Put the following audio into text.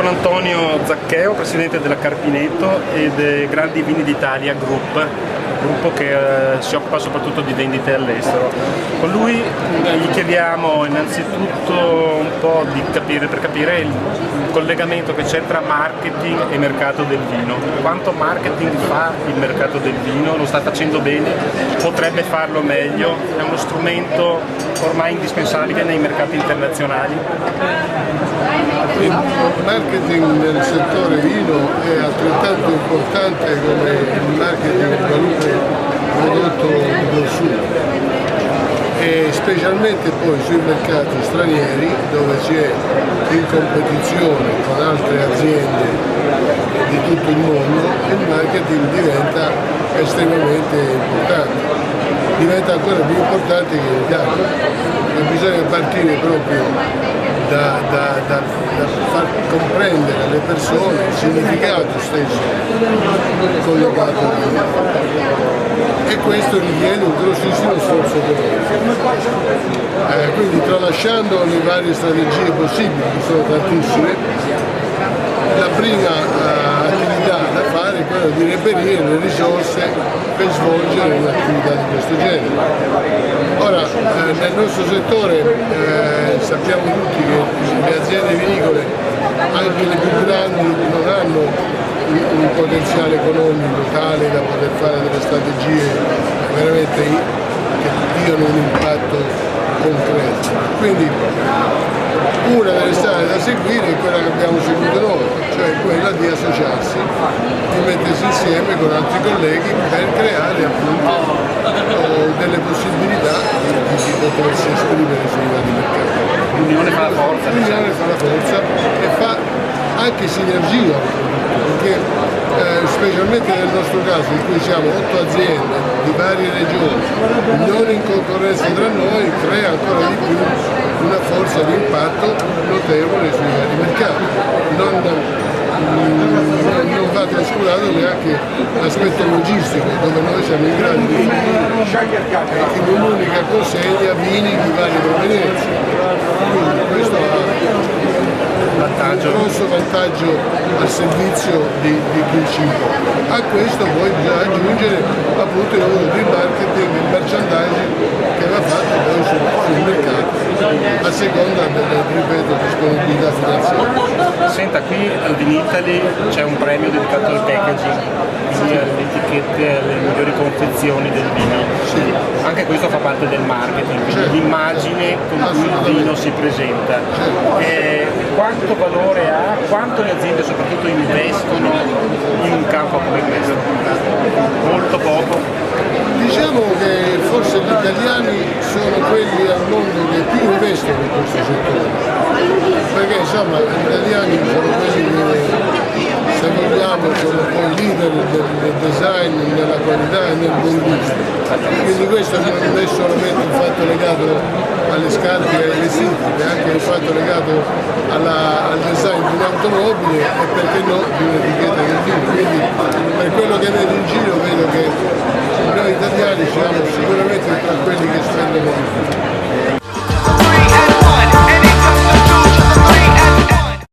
Sono Antonio Zaccheo, presidente della Carpineto e dei Grandi Vini d'Italia gruppo che si occupa soprattutto di vendite all'estero. Con lui gli chiediamo innanzitutto un po' di capire, per capire il collegamento che c'è tra marketing e mercato del vino. Quanto marketing fa il mercato del vino? Lo sta facendo bene? Potrebbe farlo meglio? È uno strumento ormai indispensabile nei mercati internazionali? Il marketing nel settore vino è altrettanto importante come il marketing di qualunque prodotto di consumo, e specialmente poi sui mercati stranieri dove si è in competizione con altre aziende di tutto il mondo. Il marketing diventa estremamente importante, diventa ancora più importante che in Italia, e bisogna partire proprio da far comprendere alle persone il significato stesso collegato al vino, e questo richiede un grossissimo sforzo economico. Quindi, tralasciando le varie strategie possibili, che sono tantissime, la prima attività da fare è quella di reperire le risorse per svolgere un'attività di questo genere. Ora, nel nostro settore sappiamo tutti che le aziende vinicole, anche le più grandi, non hanno un potenziale economico tale da poter fare delle strategie veramente che diano un impatto concreto. Quindi una delle strade da seguire è quella che abbiamo seguito noi, cioè quella di associarsi, di mettersi insieme con altri colleghi per creare appunto delle possibilità di potersi esprimere sui vari mercati. L'unione fa la forza. L'unione fa la forza e fa anche sinergia, perché specialmente nel nostro caso, in cui siamo 8 aziende di varie regioni, non in concorrenza tra noi, crea ancora di più una forza di impatto notevole sui vari mercati. Non va trascurato neanche l'aspetto logistico, dove noi siamo in grado di in un'unica consegna vini di varie provenienze. Quindi questo ha un grosso vantaggio al servizio di chi ci importa. A questo poi bisogna aggiungere appunto il lavoro di marketing e merchandising che va fatto poi sul mercato a seconda della, ripeto, disponibilità finanziaria. Senta, qui al Vinitaly c'è un premio dedicato al packaging, quindi alle etichette, alle migliori confezioni del vino. Sì. Anche questo fa parte del marketing, quindi certo, l'immagine con cui il vino si presenta. Certo. Quanto valore ha, quanto le aziende soprattutto investono in un campo come questo? Molto poco? Diciamo che forse gli italiani sono quelli al mondo che più investono in questo settore, perché insomma gli italiani sono quelli che, se vogliamo, sono poi leader del design, nella qualità e nel buon gusto. Quindi questo non è solamente un fatto legato alle scarpe e ai vestiti, ma è anche un fatto legato al design di un'automobile e perché no di un'etichetta